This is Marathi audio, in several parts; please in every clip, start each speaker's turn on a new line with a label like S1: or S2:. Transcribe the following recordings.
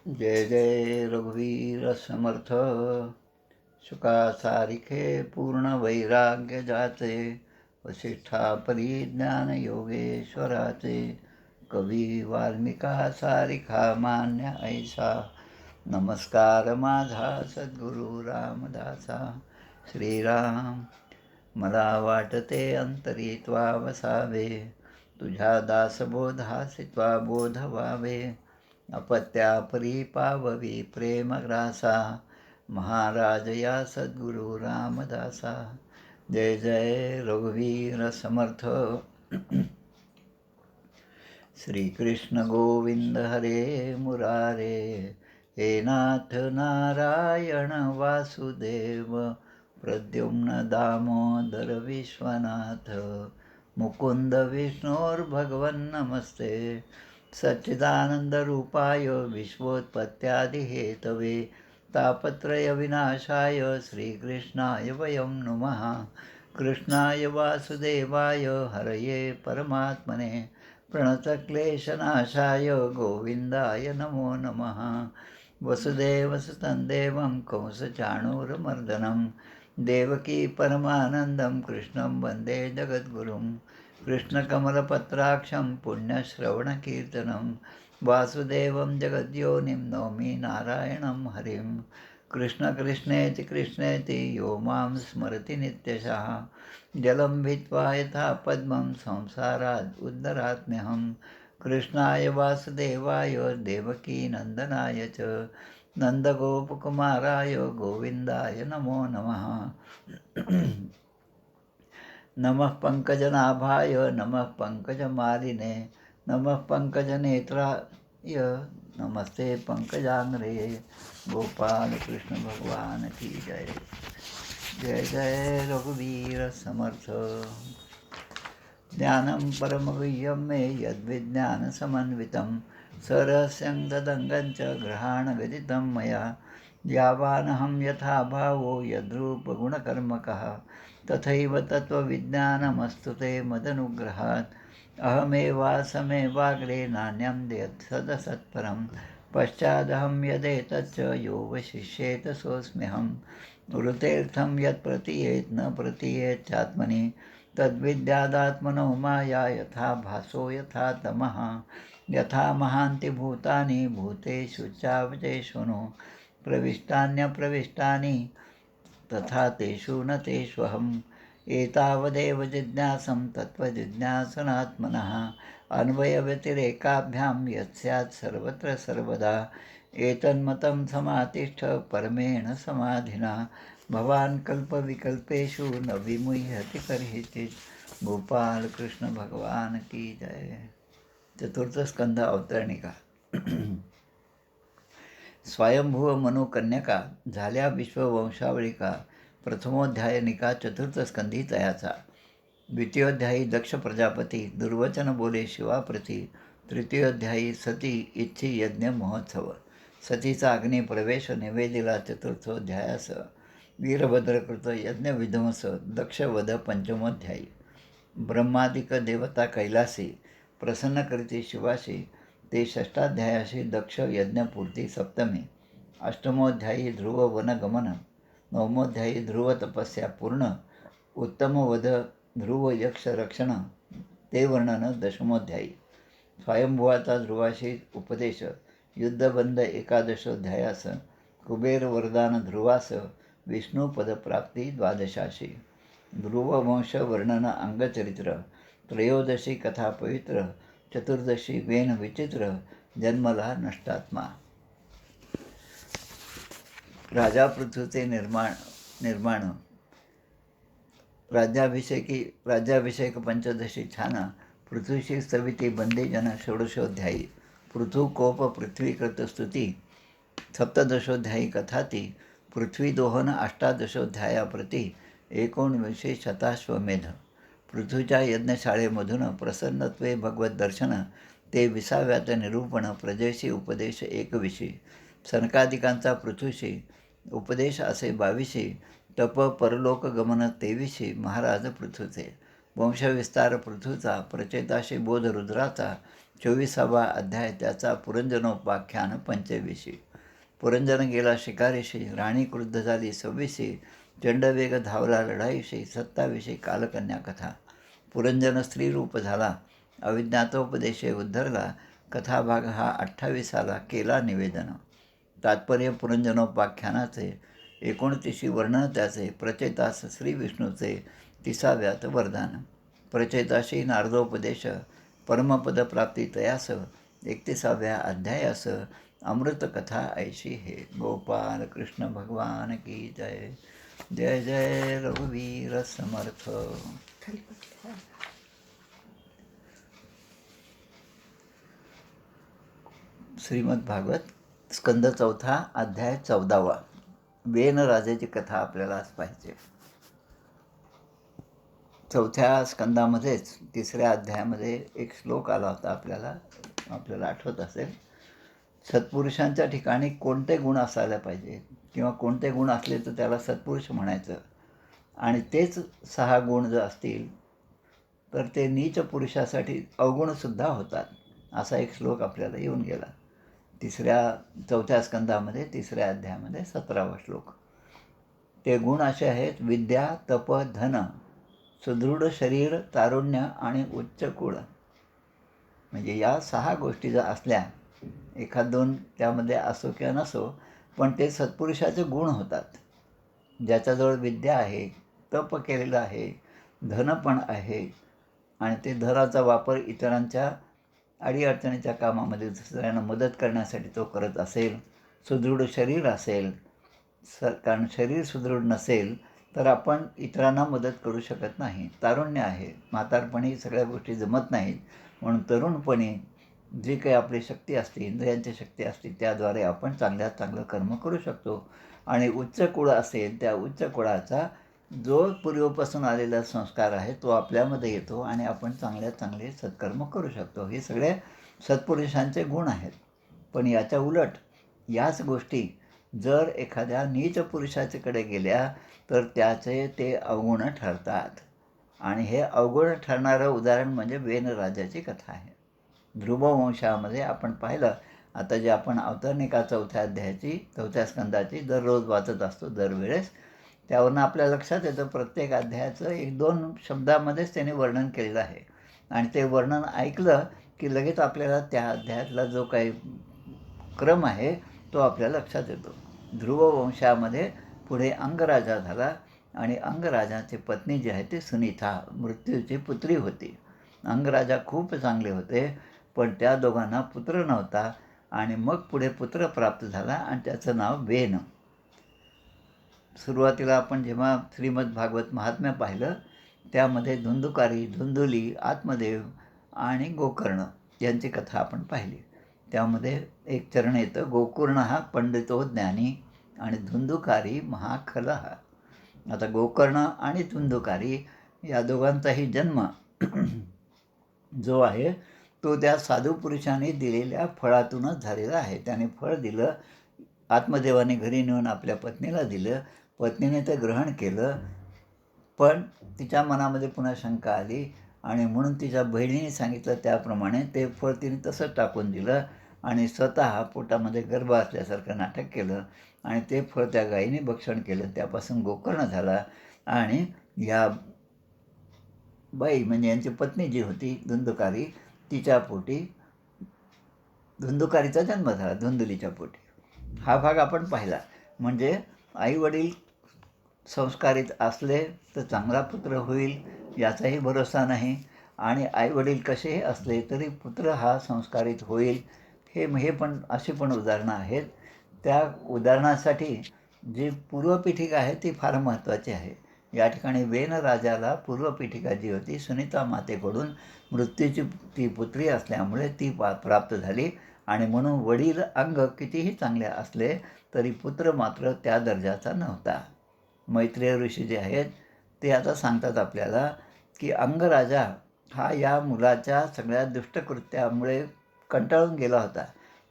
S1: जय जय रघुवीर समर्थ. शुका सारिखे पूर्ण वैराग्य जाचे, वसिष्ठा परिज्ञान योगेश्वराचे. कवी वाल्मिका सारिखा मान्य ऐसा, नमस्कार माझा सद्गुरु रामदासा. श्रीराम, मला वाटते अंतरी त्वा वसावे, तुझ्या दासबोधासी त्वा बोध व्हावे. अपत्यापरी पाववी प्रेमग्रासा, महाराज या सद्गुरु रामदासा. जय जय रघुवीर समर्थ. श्रीकृष्ण गोविंद हरे मुरारे, हे नाथ नारायण वासुदेव, प्रद्युम्न दामोदर विश्वनाथ, मुकुंद विष्णोर्भगवन्नमस्ते. सच्चिदानन्दरूपाय विश्वोत्पत्त्यादिहेतवे, तापत्रयविनाशाय श्रीकृष्णाय वयं नुमः. कृष्णाय वासुदेवाय हरये परमात्मने, प्रणतक्लेशनाशाय गोविन्दाय नमो नमः. वसुदेवसुतं देवं कंसचाणूरमर्दनं, देवकी परमानन्दं कृष्णं वन्दे जगद्गुरुं. कृष्णकमलपत्राक्षं पुण्यश्रवणकीर्तनं, वासुदेवं जगद्योनिं नौमि नारायणं हरिं. कृष्णकृष्णेति कृष्णेति यो मां स्मरति नित्यशः, जलं भित्त्वा यथा पद्मं संसारात् उद्धरात्म्यहं. कृष्णाय वासुदेवाय देवकीनन्दनाय च, नन्दगोपकुमाराय गोविन्दाय नमो नमः. नमः पंकजनाभाय नमः पंकजमालिने, नमः पंकजनेत्राय नमस्ते पंकजांग्रे. गोपाल कृष्ण भगवान की जय. जय जय रघुवीर समर्थ. ज्ञानं परमगुह्यं मे यद्विज्ञानसमन्वितं, सरहस्यं तदङ्गं च ग्रहाणगदितं मया. यावानहं यथा भावो यद्रूपगुणकर्मकः, तथैव तत्त्वविज्ञानमस्तु ते मदनुग्रहात्. अहमेवासमेवाग्रे नान्यं सदसत्परं, पश्चादहं यदेतच्च यो वशिष्येत सोऽस्म्यहम्. ऋतेर्थं यत् प्रतीयेत् न प्रतीयेत् चात्मनि, तद्विद्यादात्मनो माया. यथा भासो यथा तमः, यथा महान्ति भूतानि भूतेषु चावचेष्वनु, प्रविष्टान्यप्रविष्टानि तथा तेषु न तेष्वहम्. एतावदेव जिज्ञासं तत्त्वजिज्ञासनात्मनः, अन्वयव्यतिरेकाभ्यां यत् स्यात् सर्वत्र सर्वदा. एतन्मतं समातिष्ठ परमेण समाधिना, भवान् कल्पविकल्पेषु न विमुह्यति कर्हिचित्. गोपाल कृष्ण भगवान की जय. चतुर्थ स्कंध अवतरणिका. स्वयंभुव मनोकन्यका झाल्या विश्ववंशावळिका, प्रथमोध्यायनिका चतुर्थ स्कंधी तयाचा. द्वितीयोध्यायी दक्ष प्रजापती दुर्वचन बोले शिवाप्रती. तृतीयोध्यायी सती इच्छी यज्ञ महोत्सव. सतीचा अग्निप्रवेश निवेदिला चतुर्थोध्यायास. वीरभद्रकृत यज्ञविध्वंस दक्षवध पंचमोध्यायी. ब्रह्मादिक देवता कैलासी प्रसन्न करीती शिवाशी, ते षष्ठाध्यायाशी दक्ष यज्ञपूर्ती सप्तमी. अष्टमोध्यायी ध्रुव वनगमन. नवमोध्यायी ध्रुव तपस्या पूर्ण. उत्तमवध ध्रुव यक्ष रक्षण, ते वर्णन दशमोध्यायी. स्वयंभुवाचा ध्रुवाशी उपदेश युद्धबंध एकादशोध्यायास. कुबेर वरदान ध्रुवास विष्णुपदप्राप्ती द्वादशाशी. ध्रुववंश वर्णन अंगचरित्र. त्रयोदशी कथा पवित्र. चतुर्दशी वेन विचित्र, जन्मला नष्टात्मा. राजा पृथ्वीचे निर्माण. राज्याभिषेक पंचदशी छान. पृथ्वीशी स्थविती बंदीजन षोडशोध्यायी. पृथुकोप पृथ्वीकृत स्तुती सप्तदशोध्यायी कथाती. पृथ्वीदोहन अष्टादशोध्यायाप्रती. 19 शताश्वमेध. पृथ्वीच्या यज्ञशाळेमधून प्रसन्नत्वे भगवत दर्शन, ते 20व्याचे निरूपण प्रजेशी उपदेश 21. सनकादिकांचा पृथ्वीशी उपदेश असे 22. तप परलोक गमन 23. महाराज पृथ्वीचे. वंशविस्तार पृथ्वीचा, प्रचेताशी बोध रुद्राचा, 24वा अध्याय त्याचा पुरंजनोपाख्यान 25. पुरंजन गेला शिकारीशी, राणी क्रुद्ध झाली 26. चंडवेग धावला लढाईशी, 27. कालकन्या कथा. पुरंजन स्त्रीरूप झाला, अविज्ञातोपदेशे उद्धरला, कथाभाग हा 28 केला निवेदन. तात्पर्य पुरंजनोपाख्यानाचे. 29 वर्णन त्याचे. प्रचेतास श्रीविष्णूचे 30व्यात वरदान. प्रचेताशी नारदोपदेश, परमपदप्राप्ती तयास, 31व्या अध्यायास अमृतकथा ऐशी हे. गोपाल कृष्ण भगवान की जय. जय जय रघुवीर समर्थ. श्रीमद भागवत स्कंद 4 अध्याय 14. वेन राजाची कथा आपल्याला आज पाहिजे. 4थ्या स्कंदामध्येच 3ऱ्या अध्यायामध्ये एक श्लोक आला होता, आपल्याला आठवत असेल. सत्पुरुषांच्या ठिकाणी कोणते गुण असायला पाहिजे किंवा कोणते गुण असले तर त्याला सत्पुरुष म्हणायचं, आणि तेच 6 गुण जर असतील तर ते नीच पुरुषासाठी अवगुणसुद्धा होतात, असा एक श्लोक आपल्याला येऊन गेला. 4थ्या स्कंदामध्ये 3ऱ्या अध्यायामध्ये 17वा श्लोक. ते गुण असे आहेत: विद्या, तप, धन, सुदृढ शरीर, तारुण्य आणि उच्च कुळ. म्हणजे या 6 गोष्टी जर असल्या, एखाद 2 त्यामध्ये असो किंवा नसो, पण ते सत्पुरुषाचे गुण होतात. ज्याच्याजवळ विद्या आहे, तप केलेलं आहे, धन पण आहे, आणि ते धनाचा वापर इतरांच्या अडीअडचणीच्या कामामध्ये दुसऱ्यांना मदत करण्यासाठी तो करत असेल, सुदृढ शरीर असेल, कारण शरीर सुदृढ नसेल तर आपण इतरांना मदत करू शकत नाही. तारुण्य आहे, म्हातारपणी सगळ्या गोष्टी जमत नाहीत, म्हणून तरुणपणी जी काही आपली शक्ती असते, इंद्रियांची शक्ती असते, त्याद्वारे आपण चांगल्यात चांगलं कर्म करू शकतो. आणि उच्च कुळ असेल, त्या उच्च कुळाचा जो पूर्वीपासून आलेला संस्कार आहे तो आपल्यामध्ये येतो आणि आपण चांगल्यात चांगले सत्कर्म करू शकतो. हे सगळे सत्पुरुषांचे गुण आहेत. पण याच्या उलट याच गोष्टी जर एखाद्या नीच पुरुषाच्याकडे गेल्या तर त्याचे ते अवगुण ठरतात. आणि हे अवगुण ठरणारं उदाहरण म्हणजे वेन राजाची कथा आहे. ध्रुव वंशामध्ये आपण पाहिलं, आता जे आपण अवतरणिका 4थ्या अध्यायाची 4थ्या स्कंदाची दररोज वाचत असतो दरवेळेस, त्यावरून आपल्या लक्षात येतं प्रत्येक अध्यायाचं 1-2 शब्दामध्येच त्याने वर्णन केलेलं आहे. आणि ते वर्णन ऐकलं की लगेच आपल्याला त्या अध्यायातला जो काही क्रम आहे तो आपल्या लक्षात येतो. ध्रुव वंशामध्ये पुढे अंगराजा झाला, आणि अंगराजाची पत्नी जी आहे ती सुनीता मृत्यूची पुत्री होती. अंगराजा खूप चांगले होते, पण त्या दोघांना पुत्र नव्हता, आणि मग पुढे पुत्र प्राप्त झाला आणि त्याचं नाव वेन. सुरुवातीला आपण जेव्हा श्रीमद भागवत महात्म्य पाहिलं त्यामध्ये धुंदुकारी, धुंदुली, आत्मदेव आणि गोकर्ण यांची कथा आपण पाहिली. त्यामध्ये एक चरण येतं: गोकर्ण हा पंडितो ज्ञानी आणि धुंदुकारी महाखलः. आता गोकर्ण आणि धुंदुकारी या दोघांचाही जन्म जो आहे तो त्या साधू पुरुषांनी दिलेल्या फळातूनच झालेला आहे. त्याने फळ दिलं, आत्मदेवाने घरी नेऊन आपल्या पत्नीला दिलं, पत्नीने ते ग्रहण केलं, पण तिच्या मनामध्ये पुन्हा शंका आली, आणि म्हणून तिच्या बहिणीने सांगितलं त्याप्रमाणे ते फळ तिने तसंच टाकून दिलं, आणि स्वतः पोटामध्ये गर्भ असल्यासारखं नाटक केलं, आणि ते फळ त्या गायीने भक्षण केलं. त्यापासून गोकर्ण झाला, आणि ह्या बाई म्हणजे यांची पत्नी जी होती धुंदुकारी, तिच्या पोटी धुंदुकारीचा जन्म झाला, धुंदुलीच्या पोटी. हा भाग आपण पाहिला. म्हणजे आईवडील संस्कारित असले तर चांगला पुत्र होईल याचाही भरोसा नाही, आणि आईवडील कसेही असले तरी पुत्र हा संस्कारित होईल, हे पण अशी पण उदाहरणं आहेत. त्या उदाहरणासाठी जी पूर्वपीठिका आहे ती फार महत्त्वाची आहे. या ठिकाणी वेन राजाला पूर्वपीठिका जी होती सुनीता मातेकडून मृत्यूची ती पुत्री असल्यामुळे ती प्राप्त झाली, आणि म्हणून वडील अंग कितीही चांगले असले तरी पुत्र मात्र त्या दर्जाचा नव्हता. मैत्रेय ऋषी जे आहेत ते आता सांगतात आपल्याला की अंगराजा हा या मुलाच्या सगळ्या दुष्टकृत्यामुळे कंटाळून गेला होता.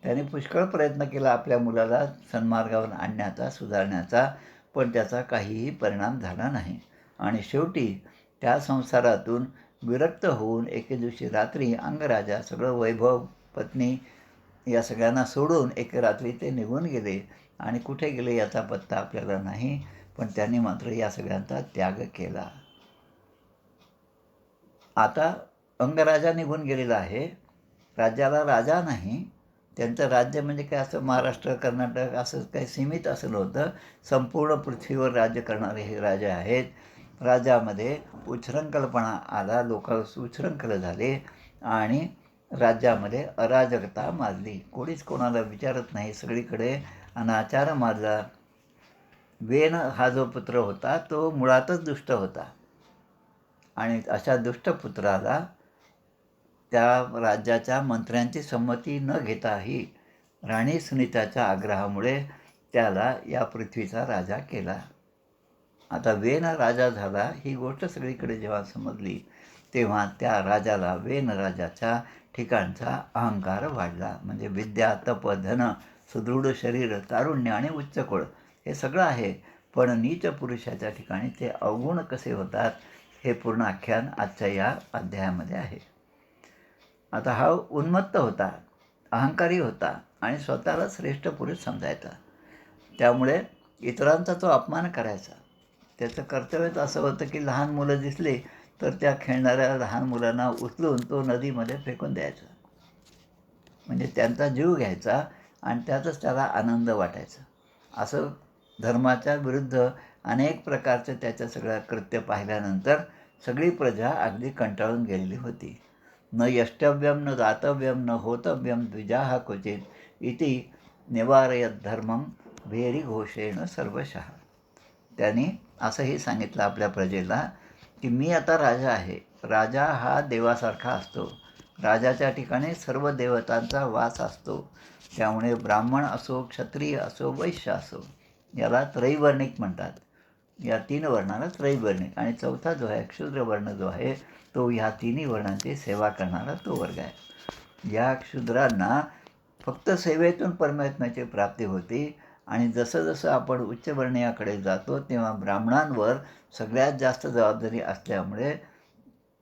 S1: त्याने पुष्कळ प्रयत्न केला आपल्या मुलाला सन्मार्गावर आणण्याचा, सुधारण्याचा, पण त्याचा काहीही परिणाम झाला नाही. आणि शेवटी त्या संसारातून विरक्त होऊन एके दिवशी रात्री अंगराजा सगळं वैभव, पत्नी या सगळ्यांना सोडून एके रात्री ते निघून गेले आणि कुठे गेले याचा पत्ता आपल्याला नाही, पण त्यांनी मात्र या सगळ्यांचा त्याग केला. आता अंगराजा निघून गेलेला आहे. राज्याला राजा नाही. त्यांचं राज्य म्हणजे काय असं महाराष्ट्र, कर्नाटक असं काही सीमित असं नव्हतं. संपूर्ण पृथ्वीवर राज्य करणारे हे राजे आहेत. राज्यामध्ये उच्छृंखलपणा आला, लोक उच्छृंखल झाले आणि राज्यामध्ये अराजकता माजली. कोणीच कोणाला विचारत नाही, सगळीकडे अनाचार माजला. वेन हा जो पुत्र होता तो मुळातच दुष्ट होता आणि अशा दुष्ट पुत्राला त्या राज्याच्या मंत्र्यांची संमती न घेताही राणी सुनीताच्या आग्रहामुळे त्याला या पृथ्वीचा राजा केला. आता वेन राजा झाला ही गोष्ट सगळीकडे जेव्हा समजली तेव्हा त्या राजाला वेन राजाच्या ठिकाणचा अहंकार वाढला. म्हणजे विद्या, तप, धन, सुदृढ शरीर, तारुण्य आणि उच्च कुळ हे सगळं आहे, पण नीच पुरुषाच्या ठिकाणी ते अवगुण कसे होतात हे पूर्ण आख्यान आजच्या या अध्यायामध्ये आहे. आता हा उन्मत्त होता, अहंकारी होता आणि स्वतःला श्रेष्ठ पुरुष समजायचा. त्यामुळे इतरांचा तो अपमान करायचा. त्याचं कर्तव्यच असं होतं की लहान मुलं दिसली तर त्या खेळणाऱ्या लहान मुलांना उचलून तो नदीमध्ये फेकून द्यायचा. म्हणजे त्यांचा जीव घ्यायचा आणि त्यातच त्याला आनंद वाटायचा. असं धर्माच्या विरुद्ध अनेक प्रकारचं त्याच्या सगळ्या कृत्य पाहिल्यानंतर सगळी प्रजा अगदी कंटाळून गेलेली होती. न यष्टव्यम न दातव्यम न होतव्यम द्विजाः क्वचित इति निवारयत धर्मं भेरी घोषेण सर्वशः. त्यांनी असंही सांगितलं आपल्या प्रजेला की मी आता राजा आहे. राजा हा देवासारखा असतो. राजाच्या ठिकाणी सर्व देवतांचा वास असतो. त्यामुळे ब्राह्मण असो, क्षत्रिय असो, वैश्य असो, याला त्रैवर्णिक म्हणतात. या 3 वर्णाला त्रैवर्णिक आणि चौथा जो आहे क्षुद्र वर्ण जो आहे तो ह्या तिन्ही वर्णांची सेवा करणारा तो वर्ग आहे. या क्षुद्रांना फक्त सेवेतून परमात्म्याची प्राप्ती होती आणि जसं जसं आपण उच्चवर्णीयाकडे जातो तेव्हा ब्राह्मणांवर सगळ्यात जास्त जबाबदारी असल्यामुळे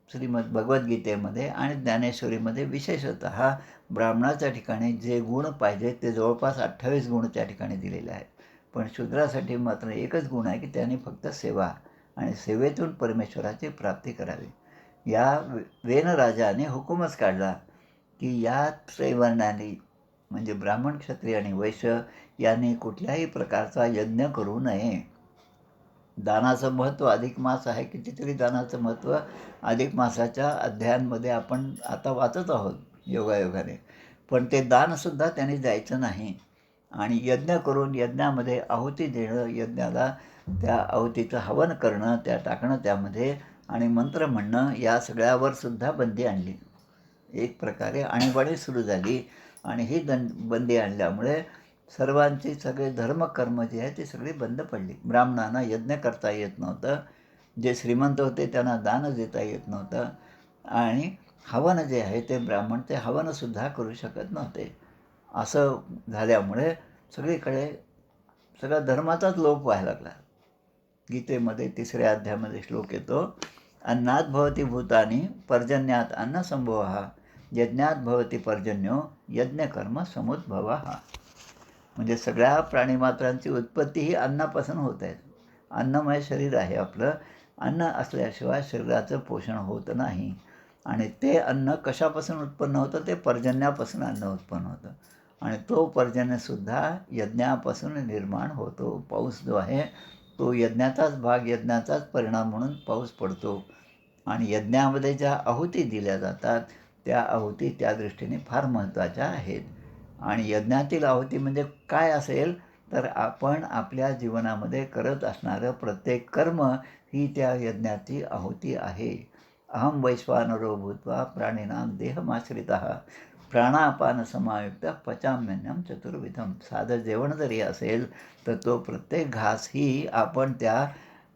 S1: श्रीमद भगवद्गीतेमध्ये आणि ज्ञानेश्वरीमध्ये विशेषतः ब्राह्मणाच्या ठिकाणी जे गुण पाहिजे ते जवळपास 28 गुण त्या ठिकाणी दिलेले आहेत. पण शूद्रासाठी मात्र एकच गुण आहे की त्यांनी फक्त सेवा आणि सेवेतून परमेश्वराची प्राप्ती करावी. या वेन राजाने हुकूमच काढला की या त्रैवर्णाने म्हणजे ब्राह्मण, क्षत्रिय आणि वैश्य यांनी कुठल्याही प्रकारचा यज्ञ करू नये. दानाचं महत्त्व अधिक मास आहे, कितीतरी दानाचं महत्त्व अधिक मासाच्या अध्यायांमध्ये आपण आता वाचत आहोत योगायोगाने. पण ते दानसुद्धा त्यांनी द्यायचं नाही आणि यज्ञ करून यज्ञामध्ये आहुती देणं, यज्ञाला त्या आहुतीचं हवन करणं, त्या टाकणं त्यामध्ये आणि मंत्र म्हणणं या सगळ्यावर सुद्धा बंदी आणली. एक प्रकारे आणीबाणी सुरू झाली आणि ही बंदी आणल्यामुळे सर्वांची सगळे धर्मकर्म जी आहे ती सगळी बंद पडली. ब्राह्मणांना यज्ञ करता येत नव्हतं, जे श्रीमंत होते त्यांना दान देता येत नव्हतं आणि हवन जे आहे ते ब्राह्मण ते हवनसुद्धा करू शकत नव्हते. असं झाल्यामुळे सगळीकडे सगळा धर्माचाच लोप व्हायला लागला. गीतेमध्ये 3ऱ्या अध्यायामध्ये श्लोक येतो, अन्नात भवती भूतानी पर्जन्यात अन्नसंभवः यज्ञात भवती पर्जन्यो यज्ञकर्म समुद्भवः. म्हणजे सगळ्या प्राणीमात्रांची उत्पत्ती ही अन्नापासून होत आहे. अन्नमय शरीर आहे आपलं. अन्न असल्याशिवाय शरीराचं पोषण होत नाही आणि ते अन्न कशापासून उत्पन्न होतं ते पर्जन्यापासून अन्न उत्पन्न होतं आणि तो पर्जन्यसुद्धा यज्ञापासून निर्माण होतो. पाऊस जो आहे तो यज्ञाचाच भाग, यज्ञाचाच परिणाम म्हणून पाऊस पडतो आणि यज्ञामध्ये ज्या आहुती दिल्या जातात त्या आहुती त्या दृष्टीने फार महत्त्वाच्या आहेत. आणि यज्ञातील आहुती म्हणजे काय असेल तर आपण आपल्या जीवनामध्ये करत असणारं प्रत्येक कर्म ही त्या यज्ञाची आहुती आहे. अहम वैश्वानरो भूत्वा प्राणिनां देहमाश्रितः प्राणापान समायुक्त पचाम्यन्नम चतुर्विधम. साधं जेवण जरी असेल तर तो प्रत्येक घास ही आपण त्या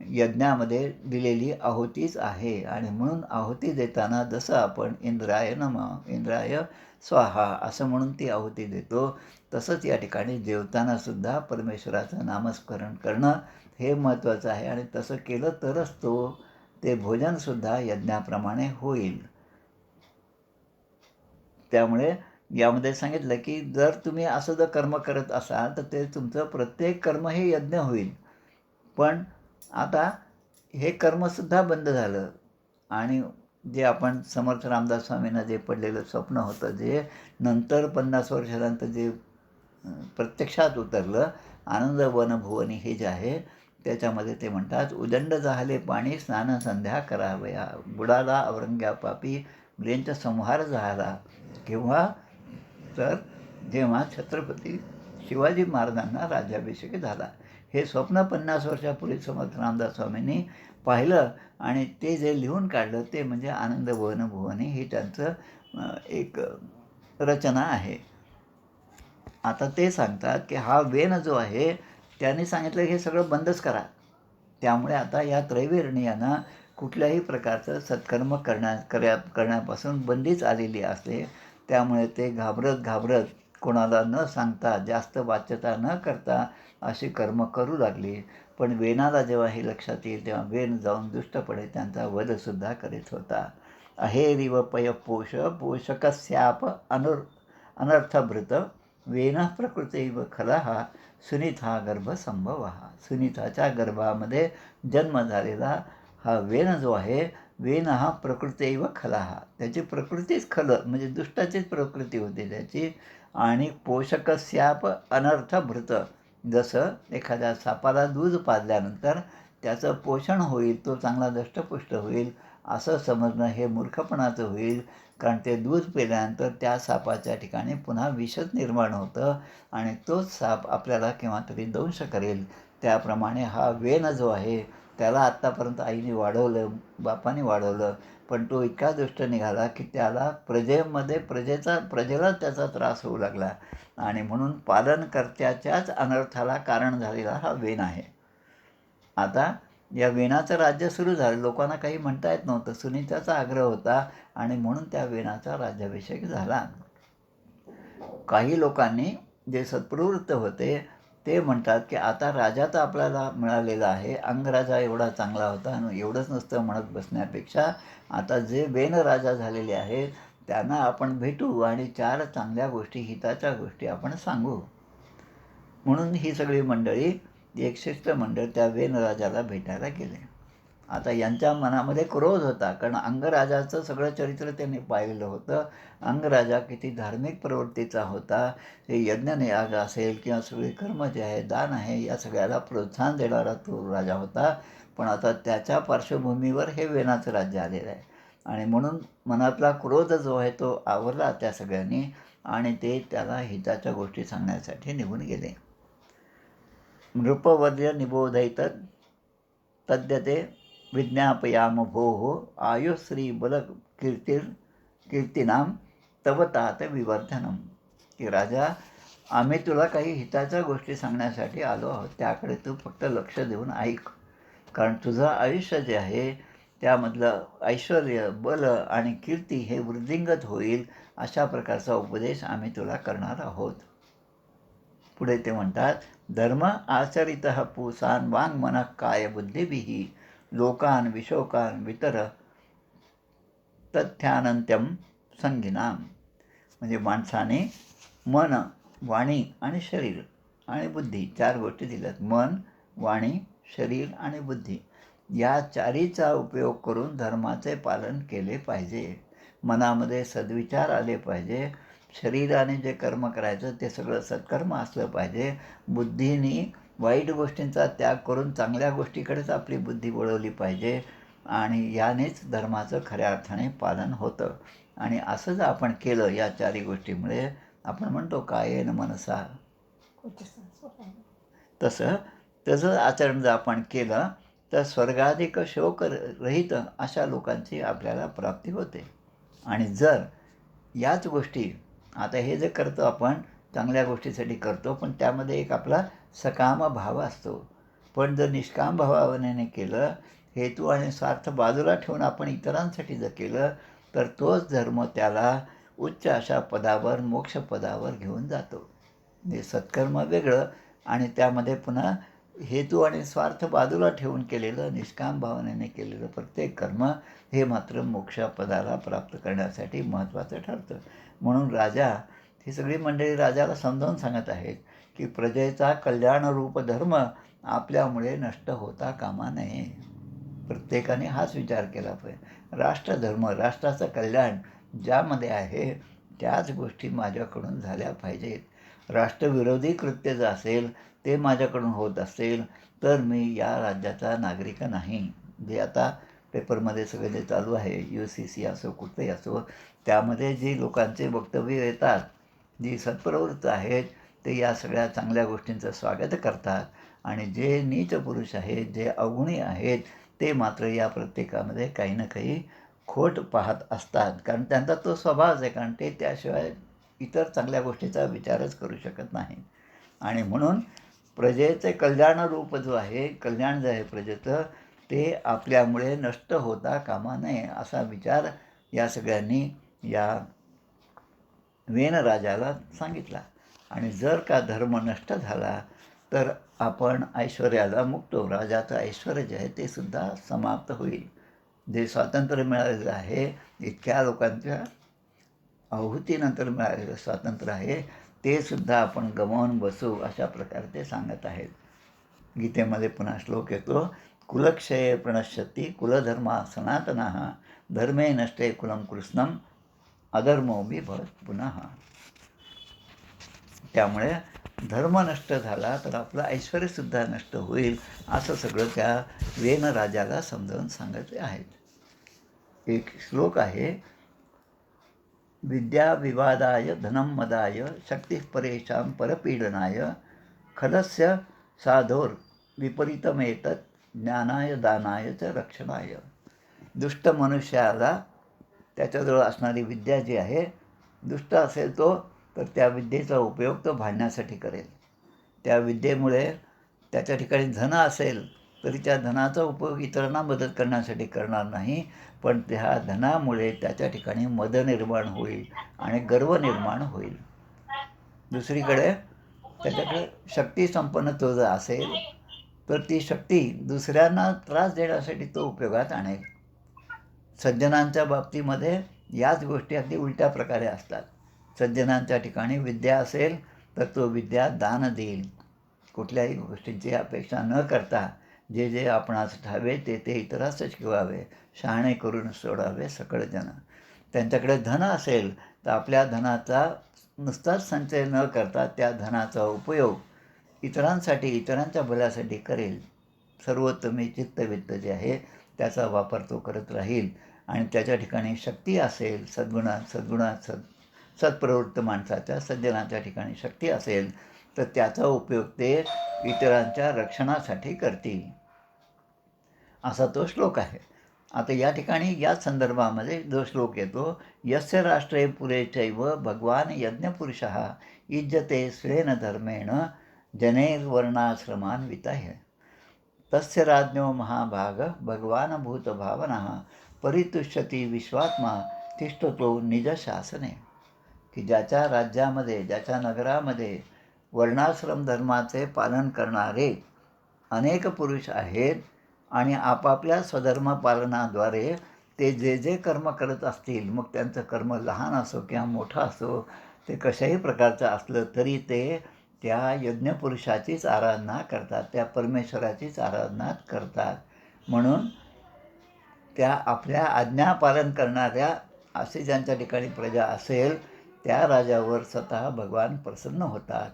S1: यज्ञामध्ये दिलेली आहुतीच आहे आणि म्हणून आहुती देताना जसं आपण इंद्राय नमः, इंद्राय स्वाहा असं म्हणून ती आहुती देतो तसंच या ठिकाणी जेवतानासुद्धा परमेश्वराचं नामस्मरण करणं हे महत्त्वाचं आहे आणि तसं केलं तरच ते भोजनसुद्धा यज्ञाप्रमाणे होईल. त्यामुळे यामध्ये सांगितलं की जर तुम्ही असं जर कर्म करत असाल तर ते तुमचं प्रत्येक कर्म हे यज्ञ होईल. पण आता हे कर्मसुद्धा बंद झालं आणि जे आपण समर्थ रामदास स्वामींना जे पडलेलं स्वप्न होतं, जे नंतर 50 वर्षानंतर जे प्रत्यक्षात उतरलं, आनंद वनभुवनी हे जे आहे त्याच्यामध्ये ते म्हणतात, उदंड झाले पाणी स्नान संध्या करावया, बुडाला औरंग्या पापी म्लेंच संहार झाला. केव्हा? तर जेव्हा छत्रपती शिवाजी महाराजांना राज्याभिषेक झाला. हे स्वप्न 50 वर्षापूर्वी समर्थ रामदास स्वामींनी पाहिलं आणि ते जे लिहून काढलं ते म्हणजे आनंद वनभुवनी ही त्यांचं एक रचना आहे. आता ते सांगतात की हा वेन जो आहे त्याने सांगितलं हे सगळं बंदच करा. त्यामुळे आता या त्रैवेरणीयांना कुठल्याही प्रकारचं सत्कर्म करण्यापासून बंदीच आलेली असते. त्यामुळे ते घाबरत कोणाला न सांगता जास्त वाच्यता न करता अशी कर्म करू लागली. पण वेनाला जेव्हा हे लक्षात येईल तेव्हा वेन जाऊन दुष्टपणे त्यांचा वधसुद्धा करीत होता. अहेरिव पय पोषकस्याप अनर्थभृत वेन प्रकृतीव खलः सुनीता गर्भसंभव. सुनीताच्या गर्भामध्ये जन्म झालेला हा वेन जो आहे, वेन हा प्रकृतीव खलः, त्याची प्रकृतीच खल म्हणजे दुष्टाचीच प्रकृती होती त्याची. आणि पोषकस्याप अनर्थभृत, जसं एखाद्या सापाला दूध पाजल्यानंतर त्याचं पोषण होईल, तो चांगला दष्टपुष्ट होईल असं समजणं हे मूर्खपणाचं होईल. कारण ते दूध पिल्यानंतर त्या सापाच्या ठिकाणी पुन्हा विषच निर्माण होतं आणि तोच साप आपल्याला केव्हा तरी दंश करेल. त्याप्रमाणे हा वेन जो आहे त्याला आत्तापर्यंत आईने वाढवलं, बापाने वाढवलं, पण तो इतका दुष्ट निघाला की त्याला प्रजेला त्याचा त्रास होऊ लागला आणि म्हणून पालनकर्त्याच्याच अनर्थाला कारण झालेला हा वेन आहे. आता या वेनाचं राज्य सुरू झालं. लोकांना काही म्हणता येत नव्हतं. सुनीताचा आग्रह होता आणि म्हणून त्या वेनाचा राज्याभिषेक झाला. काही लोकांनी जे सत्प्रवृत्त होते ते म्हणतात की आता राजा तर आपल्याला मिळालेला आहे, अंगराजा एवढा चांगला होता आणि एवढंच नुसतं म्हणत बसण्यापेक्षा आता जे वेन राजा झालेले आहेत त्यांना आपण भेटू आणि 4 चांगल्या गोष्टी, हिताच्या गोष्टी आपण सांगू. म्हणून ही सगळी मंडळी, एक शिष्टमंडळ त्या वेनराजाला भेटायला गेले. आता यांच्या मनामध्ये क्रोध होता, कारण अंगराजाचं सगळं चरित्र त्यांनी पाहिलेलं होतं. अंगराजा किती धार्मिक प्रवृत्तीचा होता. हे यज्ञयाग असेल किंवा सगळे कर्म जे आहे, दान आहे, या सगळ्याला प्रोत्साहन देणारा तो राजा होता. पण आता त्याच्या पार्श्वभूमीवर हे वेनाचं राज्य आलेलं आहे आणि म्हणून मनातला क्रोध जो आहे तो आवरला त्या सगळ्यांनी आणि ते त्याला हिताच्या गोष्टी सांगण्यासाठी निघून गेले. नृपवर्य निबोधयत तद्यते विज्ञापयाम भोः आयुश्री बल कीर्तिनाम तव तात विवर्धनम. की राजा, आम्ही तुला काही हिताच्या गोष्टी सांगण्यासाठी आलो आहोत, त्याकडे तू फक्त लक्ष देऊन ऐक. कारण तुझं आयुष्य जे आहे त्यामधलं ऐश्वर, बल आणि कीर्ती हे वृद्धिंगत होईल अशा प्रकारचा उपदेश आम्ही तुला करणार आहोत. पुढे ते म्हणतात, धर्म आचरितः पुंसान वाङ् मनः काय बुद्धिभिः लोकान विशोकान वितर तथ्यानंत्यम संगिनाम. म्हणजे माणसाने मन, वाणी आणि शरीर आणि बुद्धी 4 गोष्टी दिल्यात. मन, वाणी, शरीर आणि बुद्धी या 4हीचा उपयोग करून धर्माचे पालन केले पाहिजे. मनामध्ये सद्विचार आले पाहिजे. शरीराने जे कर्म करायचं ते सगळं सत्कर्म असलं पाहिजे. बुद्धीने वाईट गोष्टींचा त्याग करून चांगल्या गोष्टीकडेच आपली बुद्धी वळवली पाहिजे आणि यानेच धर्माचं खऱ्या अर्थाने पालन होतं. आणि असं जर आपण केलं या 4ही गोष्टीमुळे, आपण म्हणतो कायेन मनसा, तसं आचरण जर आपण केलं तर स्वर्गाधिक शोकरहित अशा लोकांची आपल्याला प्राप्ती होते. आणि जर याच गोष्टी, आता हे जे करतो आपण चांगल्या गोष्टीसाठी करतो, पण त्यामध्ये एक आपला सकाम भाव असतो. पण जर निष्काम भावाने केलं, हेतू आणि स्वार्थ बाजूला ठेवून आपण इतरांसाठी जर केलं तर तोच धर्म त्याला उच्च अशा पदावर, मोक्षपदावर घेऊन जातो. म्हणजे सत्कर्म वेगळं आणि त्यामध्ये पुन्हा हेतू आणि स्वार्थ बाजूला ठेवून केलेलं, निष्काम भावनेने केलेलं प्रत्येक कर्म हे मात्र मोक्षपदाला प्राप्त करण्यासाठी महत्त्वाचं ठरतं. म्हणून राजा, ही सगळी मंडळी राजाला समजावून सांगत आहेत की प्रजेचा कल्याणरूप धर्म आपल्यामुळे नष्ट होता कामा नये. प्रत्येकाने हाच विचार केला पाहिजे. राष्ट्रधर्म, राष्ट्राचं कल्याण ज्यामध्ये आहे त्याच गोष्टी माझ्याकडून झाल्या पाहिजेत. राष्ट्रविरोधी कृत्य जर असेल ते माझ्याकडून होत असेल तर मी या राज्याचा नागरिक नाही. जे आता पेपरमध्ये सगळे जे चालू आहे, UCC असो कुठेही असो, त्यामध्ये जी लोकांचे वक्तव्य येतात, जी सत्प्रवृत्त आहेत, ते या सगळ्या चांगल्या गोष्टींचं स्वागत करतात. आणि जे नीच पुरुष आहेत, जे अवगुणी आहेत, ते मात्र या प्रत्येकामध्ये काही ना काही खोट पाहत असतात. कारण त्यांचा तो स्वभावच आहे. कारण ते त्याशिवाय इतर चांगल्या गोष्टीचा विचारच करू शकत नाही. आणि म्हणून प्रजेचे कल्याणरूप जो आहे, कल्याण जे आहे प्रजेचं, ते आपल्यामुळे नष्ट होता कामा नये असा विचार या सगळ्यांनी या वेनराजाला सांगितला. आणि जर का धर्म नष्ट झाला तर आपण ऐश्वर्याला मुक्त, राजाचं ऐश्वर जे आहे ते सुद्धा समाप्त होईल. जे स्वातंत्र्य मिळालेलं आहे, इतक्या लोकांच्या आहुतीनंतर मिळालेलं स्वातंत्र्य आहे, ते सुद्धा आपण गमावून बसू अशा प्रकारे ते सांगत आहेत. गीतेमध्ये पुन्हा श्लोक येतो, कुलक्षये प्रणश्यती कुलधर्मा सनातनः धर्मे नष्टे कुलं कृष्णम अधर्मोभी भवत पुनः. त्यामुळे धर्म नष्ट झाला तर आपलं ऐश्वर्यसुद्धा नष्ट होईल असं सगळं त्या वेनराजाला समजावून सांगितले आहेत. एक श्लोक आहे, विद्या विवादाय धनं मदाय शक्ती परेशां परपीडनाय खलस्य साधोर विपरीतमेतत् ज्ञानाय दानाय च रक्षणाय. दुष्ट मनुष्याला त्याच्याजवळ असणारी विद्या जी आहे, दुष्ट असेल तो तर त्या विद्येचा उपयोग तो भांडण्यासाठी करेल. त्या विद्येमुळे त्याच्या ठिकाणी धन असेल तरी त्या धनाचा उपयोग इतरांना मदत करण्यासाठी करणार नाही, पण त्या धनामुळे त्याच्या ठिकाणी मद निर्माण होईल आणि गर्व निर्माण होईल. दुसरीकडे त्याच्याकडे शक्ती संपन्न तो जर असेल तर ती शक्ती दुसऱ्यांना त्रास देण्यासाठी तो उपयोगात आणेल. सज्जनांच्या बाबतीमध्ये याच गोष्टी अगदी उलट्या प्रकारे असतात. सज्जनांच्या ठिकाणी विद्या असेल तर तो विद्या दान देईल. कुठल्याही गोष्टींची अपेक्षा न करता जे जे आपणास ठावे ते ते इतरास शिकवावे, शहाणे करून सोडावे सकळ जन. त्यांच्याकडे धन असेल तर आपल्या धनाचा नुसताच संचय न करता त्या धनाचा उपयोग इतरांसाठी, इतरांच्या भल्यासाठी करेल. सर्वोत्तमी चित्तवित्त जे आहे त्याचा वापर तो करत राहील. आणि त्याच्या ठिकाणी शक्ती असेल, सद्गुणात सत्प्रवृत्त माणसाच्या, सज्जनाच्या ठिकाणी शक्ती असेल तर त्याचा उपयोग ते इतरांच्या रक्षणासाठी करतील, असा तो श्लोक आहे. आता या ठिकाणी याच संदर्भामध्ये जो श्लोक येतो, यस्य राष्ट्रे पुरे चैव भगवान यज्ञपुरुषः युज्यते स्वेन धर्मेण जनैर्वर्णाश्रमान् वितह्य तस्य राज्ञो महाभाग भगवान भूतभावनः परितुष्यती विश्वात्मा तिष्ठतो निज शासने. की ज्याच्या राज्यामध्ये, ज्याच्या नगरामध्ये वर्णाश्रम धर्माचे पालन करणारे अनेक पुरुष आहेत आणि आपापल्या स्वधर्म पालनाद्वारे ते जे जे कर्म करत असतील, मग त्यांचं कर्म लहान असो किंवा मोठं असो, ते कशाही प्रकारचं असलं तरी ते त्या यज्ञपुरुषाचीच आराधना करतात, त्या परमेश्वराचीच आराधना करतात. म्हणून त्या आपल्या आज्ञापालन करणाऱ्या असे ज्यांच्या ठिकाणी प्रजा असेल त्या राजावर स्वतः भगवान प्रसन्न होतात.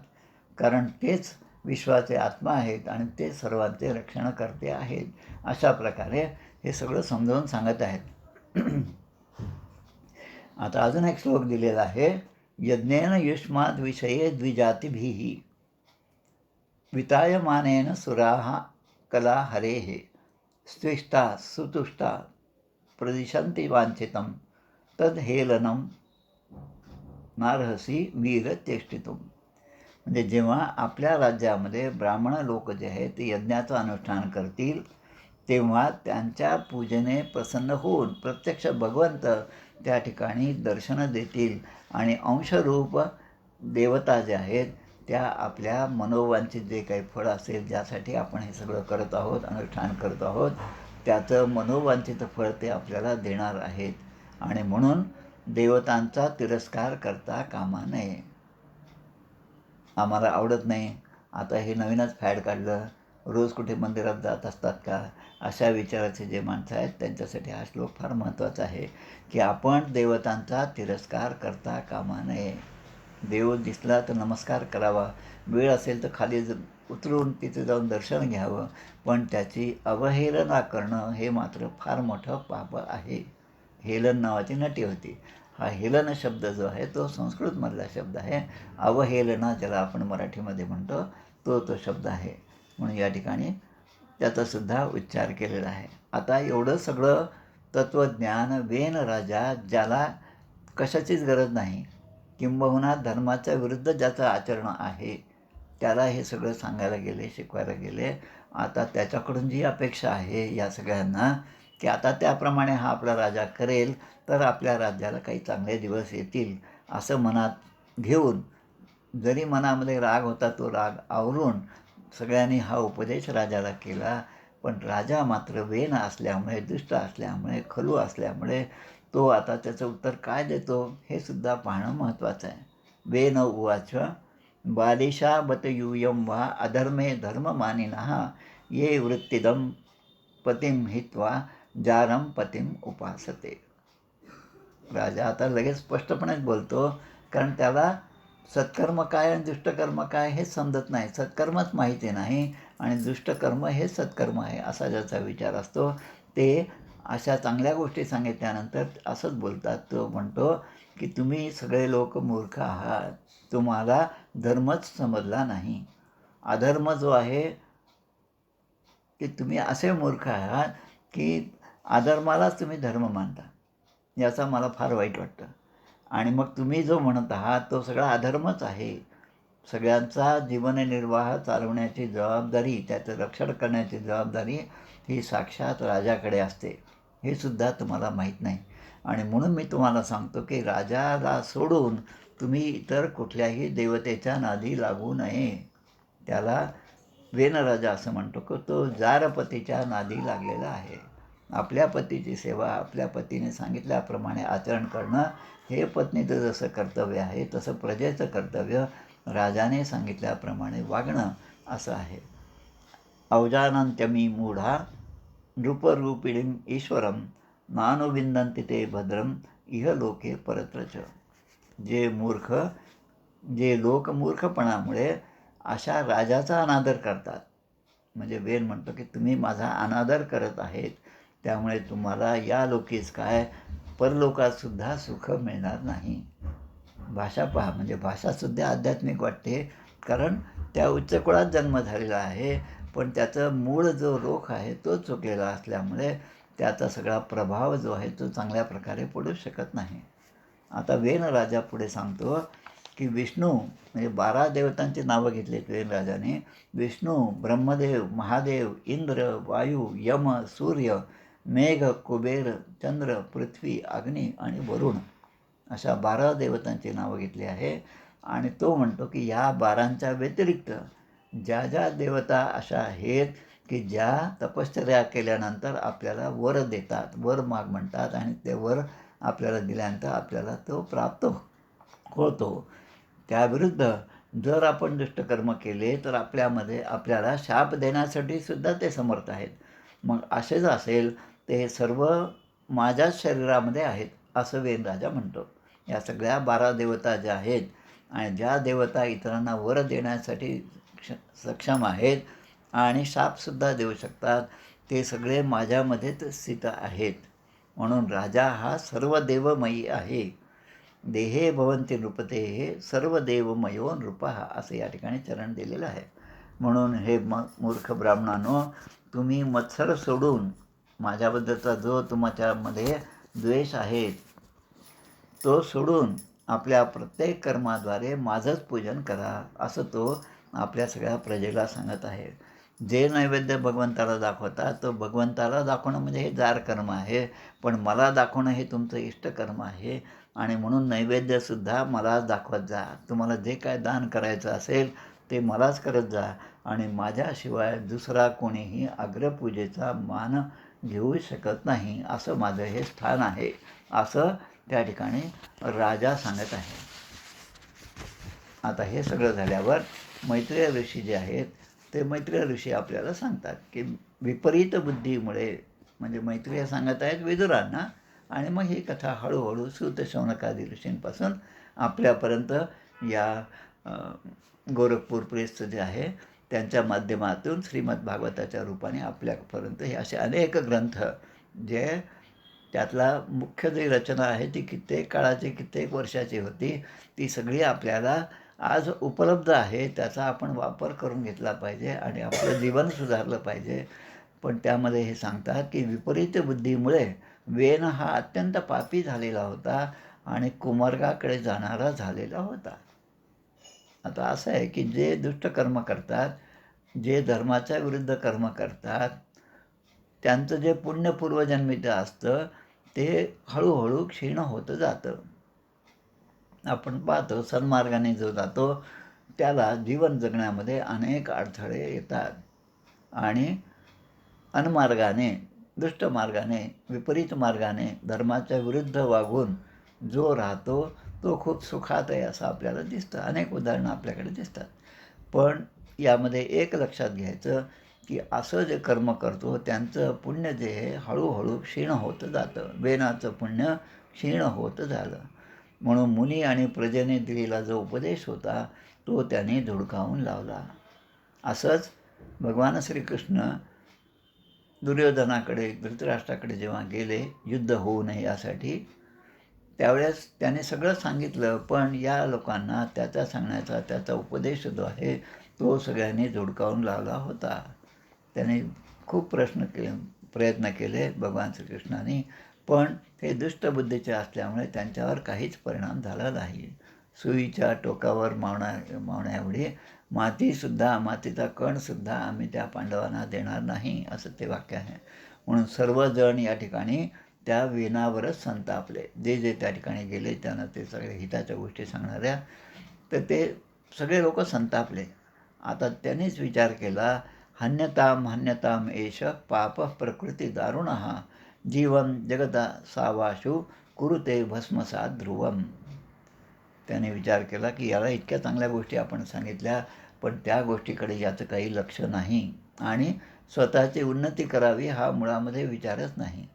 S1: कारण तेच विश्वाचे आत्मा आहेत आणि ते सर्वांचे रक्षणकर्ते आहेत. अशा प्रकारे हे सगळं समजावून सांगत आहेत. आता अजून एक श्लोक दिलेला आहे, यज्ञेन युष्माद विषये द्विजातिभिः वितायमानेन सुराः कला हरेः स्विष्टा सुतुष्टा प्रदिशन्ति वांछितं तद्हेलनं नार्हसी वीर चेष्टितुम. म्हणजे जेव्हा आपल्या राज्यामध्ये ब्राह्मण लोक जे आहेत ते यज्ञाचं अनुष्ठान करतील तेव्हा त्यांच्या पूजेने प्रसन्न होऊन प्रत्यक्ष भगवंत त्या ठिकाणी दर्शनं देतील आणि अंशरूप देवता जे आहेत त्या आपल्या मनोवांछित जे काही फळ असेल, ज्यासाठी आपण हे सगळं करत आहोत, अनुष्ठान करत आहोत, त्याचं मनोवांछित फळ ते आपल्याला देणार आहेत. आणि म्हणून देवतांचा तिरस्कार करता कामा नये. आम्हाला आवडत नाही, आता हे नवीनच फॅड काढलं, रोज कुठे मंदिरात जात असतात का, अशा विचाराचे जे माणसं आहेत त्यांच्यासाठी हा श्लोक फार महत्त्वाचा आहे, की आपण देवतांचा तिरस्कार करता कामा नये. देव दिसला तर नमस्कार करावा, वेळ असेल तर खाली उतरून तिथे जाऊन दर्शन घ्यावं, पण त्याची अवहेलना करणं हे मात्र फार मोठं पाप आहे. हेलन नावाची नटी होती. हा हेलन शब्द जो आहे तो संस्कृतमधला शब्द आहे. अवहेलना ज्याला आपण मराठीमध्ये म्हणतो तो शब्द आहे. म्हणून या ठिकाणी त्याचासुद्धा उच्चार केलेला आहे. आता एवढं सगळं तत्त्वज्ञान वेन राजा, ज्याला कशाचीच गरज नाही, किंबहुना धर्माच्या विरुद्ध ज्याचं आचरण आहे, त्याला हे सगळं सांगायला गेले, शिकवायला गेले. आता त्याच्याकडून जी अपेक्षा आहे या सगळ्यांना, की आता त्याप्रमाणे हा आपला राजा करेल तर आपल्या राज्याला काही चांगले दिवस येतील, असं मनात घेऊन, जरी मनामध्ये राग होता तो राग आवरून सगळ्यांनी हा उपदेश राजाला केला. पण राजा मात्र वेन असल्यामुळे, दुष्ट असल्यामुळे, खलू असल्यामुळे तो आता त्याचं उत्तर काय देतो हे सुद्धा पाहणं महत्त्वाचं आहे. वेन उवाच बालिशा बत यूयं वा अधर्मे धर्ममानिनः ये वृत्तिदं पतिं हित्वा जारं पतिं उपासते. राजा आता लगेच स्पष्टपणेच बोलतो, कारण त्याला सत्कर्म काय आणि दुष्टकर्म काय हे समजत नाही. सत्कर्मच माहिती नाही आणि दुष्टकर्म हे सत्कर्म आहे असा ज्याचा विचार असतो, ते अशा चांगल्या गोष्टी सांगितल्यानंतर असंच बोलतात. तो म्हणतो की तुम्ही सगळे लोक मूर्ख आहात, तुम्हाला धर्मच समजला नाही. अधर्म जो आहे की तुम्ही असे मूर्ख आहात की अधर्मालाच तुम्ही धर्म मानता. याचा मला फार वाईट वाटतं. आणि मग तुम्ही जो म्हणत आहात तो सगळा अधर्मच आहे. सगळ्यांचा जीवननिर्वाह चालवण्याची जबाबदारी, त्याचं रक्षण करण्याची जबाबदारी ही साक्षात राजाकडे असते, हे सुद्धा तुम्हाला माहीत नाही. आणि म्हणून मी तुम्हाला सांगतो की राजाला सोडून तुम्ही इतर कुठल्याही देवतेच्या नादी लागू नये. त्याला वेनराजा असं म्हणतो की तो जारपतीच्या नादी लागलेला आहे. आपल्या पतीची सेवा, आपल्या पतीने सांगितल्याप्रमाणे आचरण करणं हे पत्नीचं जसं कर्तव्य आहे, तसं प्रजेचं कर्तव्य राजाने सांगितल्याप्रमाणे वागणं असं आहे. अवजानन्त्यमी मूढा नृपरूपिणीं ईश्वरं नानुविन्दन्ति ते भद्रं इह लोके परत्र च. जे लोक मूर्खपणामुळे अशा राजाचा अनादर करतात, म्हणजे वेन म्हणतो की तुम्ही माझा अनादर करत आहेत, त्यामुळे तुम्हाला या लोकीच काय परलोकातसुद्धा सुख मिळणार नाही. भाषा पहा, म्हणजे भाषासुद्धा आध्यात्मिक वाटते, कारण त्या उच्च कुळात जन्म झालेला आहे, पण त्याचं मूळ जो रोख आहे तो चुकलेला असल्यामुळे त्याचा सगळा प्रभाव जो आहे तो चांगल्या प्रकारे पडू शकत नाही. आता वेन राजा पुढे सांगतो की विष्णू, म्हणजे 12 देवतांची नावं घेतलीत वेनराजाने. विष्णू, ब्रह्मदेव, महादेव, इंद्र, वायू, यम, सूर्य, मेघ, कुबेर, चंद्र, पृथ्वी, अग्नी आणि वरुण, अशा 12 देवतांची नावं घेतली आहे. आणि तो म्हणतो की या 12च्या व्यतिरिक्त ज्या ज्या देवता अशा आहेत की ज्या तपश्चर्या केल्यानंतर आपल्याला वर देतात, वर माग म्हणतात, आणि ते वर आपल्याला दिल्यानंतर आपल्याला तो प्राप्त होतो. त्याविरुद्ध जर आपण दुष्टकर्म केले तर आपल्याला शाप देण्यासाठी सुद्धा ते समर्थ आहेत. मग असेच असेल ते सर्व माझ्याच शरीरामध्ये आहेत असं वेनराजा म्हणतो. या सगळ्या 12 देवता ज्या आहेत आणि ज्या देवता इतरांना वर देण्यासाठी सक्षम आहेत आणि शापसुद्धा देऊ शकतात, ते सगळे माझ्यामध्येच स्थित आहेत. म्हणून राजा हा सर्व देवमयी आहे. देहे भवन्ति नृपतेः सर्व देवमयो नृपः, असं या ठिकाणी चरण दिलेलं आहे. म्हणून हे मूर्ख ब्राह्मणांनो, तुम्ही मत्सर सोडून माझ्याबद्दलचा जो तुमच्यामध्ये द्वेष आहे तो सोडून आपल्या प्रत्येक कर्माद्वारे माझंच पूजन करा, असं तो आपल्या सगळ्या प्रजेला सांगत आहे. जे नैवेद्य भगवंताला दाखवतात तो भगवंताला दाखवणं म्हणजे हे जार कर्म आहे, पण मला दाखवणं हे तुमचं इष्टकर्म आहे. आणि म्हणून नैवेद्यसुद्धा मलाच दाखवत जा. तुम्हाला जे काय दान करायचं असेल ते मलाच करत जा आणि माझ्याशिवाय दुसरा कोणीही अग्रपूजेचा मान घेऊ शकत नाही, असं माझं हे स्थान आहे, असं त्या ठिकाणी राजा सांगत आहे. आता हे सगळं झाल्यावर मैत्रेय ऋषी जे आहेत ते मैत्रेय ऋषी आपल्याला सांगतात की विपरीत बुद्धीमुळे, म्हणजे मैत्रेय सांगत आहेत विदुरांना, आणि मग ही कथा हळूहळू सूत शौनकादी ऋषींपासून आपल्यापर्यंत या गोरखपूर प्रेसचं जे आहे त्यांच्या माध्यमातून श्रीमद भागवताच्या रूपाने आपल्यापर्यंत हे असे अनेक ग्रंथ, जे त्यातला मुख्य जी रचना आहे ती कित्येक काळाची, कित्येक वर्षाची होती, ती सगळी आपल्याला आज उपलब्ध आहे. त्याचा आपण वापर करून घेतला पाहिजे आणि आपलं जीवन सुधारलं पाहिजे. पण त्यामध्ये हे सांगतात की विपरीत बुद्धीमुळे वेन हा अत्यंत पापी झालेला होता आणि कुमार्गाकडे जाणारा झालेला होता. आता असं आहे की जे दुष्ट कर्म करतात, जे धर्माच्या विरुद्ध कर्म करतात, त्यांचं जे पुण्य पूर्वजन्मीचं असतं ते हळूहळू क्षीण होतं जातं. आपण पाहतो सन्मार्गाने जो जातो त्याला जीवन जगण्यामध्ये अनेक अडथळे येतात आणि अनमार्गाने, दुष्ट मार्गाने, विपरीत मार्गाने धर्माच्या विरुद्ध वागून जो राहतो तो खूप सुखात आहे असं आपल्याला दिसतं. अनेक उदाहरणं आपल्याकडे दिसतात. पण यामध्ये एक लक्षात घ्यायचं की असं जे कर्म करतो त्यांचं पुण्य जे आहे हळूहळू क्षीण होतं जातं. वेनाचं पुण्य क्षीण होत झालं. म्हणून मुनी आणि प्रजेने दिलेला जो उपदेश होता तो त्याने धुडकावून लावला. असंच भगवान श्रीकृष्ण दुर्योधनाकडे, धृतराष्ट्राकडे जेव्हा गेले युद्ध होऊ नये यासाठी, त्यावेळेस त्याने सगळं सांगितलं, पण या लोकांना त्याचा सांगण्याचा, त्याचा उपदेश जो आहे तो सगळ्यांनी धुडकावून लावला होता. त्याने खूप प्रयत्न केले भगवान श्रीकृष्णाने, पण ते दुष्टबुद्धीचे असल्यामुळे त्यांच्यावर काहीच परिणाम झाला नाही. सुईच्या टोकावर मावण्याएवढी मातीचा कणसुद्धा आम्ही त्या पांडवांना देणार नाही, असं ते वाक्य आहे. म्हणून सर्वजण या ठिकाणी त्या वेनावरच संतापले. जे जे त्या ठिकाणी गेले त्यांना ते सगळे हिताच्या गोष्टी सांगणाऱ्या, तर ते सगळे लोक संतापले. आता त्यांनीच विचार केला, हन्यताम एष पाप प्रकृती दारुणः जीवन जगता सावाशु कुरुते भस्मसात ध्रुवम. त्याने विचार केला की याला इतक्या चांगल्या गोष्टी आपण सांगितल्या, पण त्या गोष्टीकडे याचं काही लक्ष नाही आणि स्वतःची उन्नती करावी हा मुळामध्ये विचारच नाही.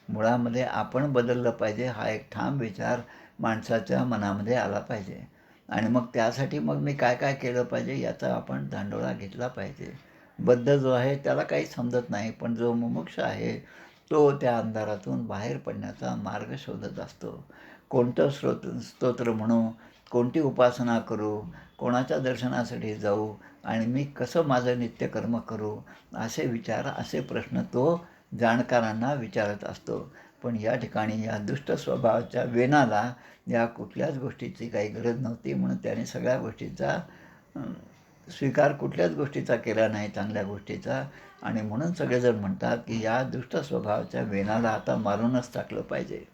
S1: मुळामध्ये आपण बदललं पाहिजे हा एक ठाम विचार माणसाच्या मनामध्ये आला पाहिजे आणि मग त्यासाठी मग मी काय काय केलं पाहिजे याचा आपण धांडोळा घेतला पाहिजे. बद्ध जो आहे त्याला काही समजत नाही, पण जो मुमुक्ष आहे तो त्या अंधारातून बाहेर पडण्याचा मार्ग शोधत असतो. कोणतं स्तोत्र म्हणू, कोणती उपासना करू, कोणाच्या दर्शनासाठी जाऊ आणि मी कसं माझं नित्यकर्म करू, असे विचार, असे प्रश्न तो जाणकारांना विचारत असतो. पण या ठिकाणी या दुष्ट स्वभावाच्या वेनाला या कुठल्याच गोष्टीची काही गरज नव्हती, म्हणून त्याने सगळ्या गोष्टीचा स्वीकार कुठल्याच गोष्टीचा केला नाही, चांगल्या गोष्टीचा. आणि म्हणून सगळेजण म्हणतात की या दुष्ट स्वभावाच्या वेनाला आता मारूनच टाकलं पाहिजे.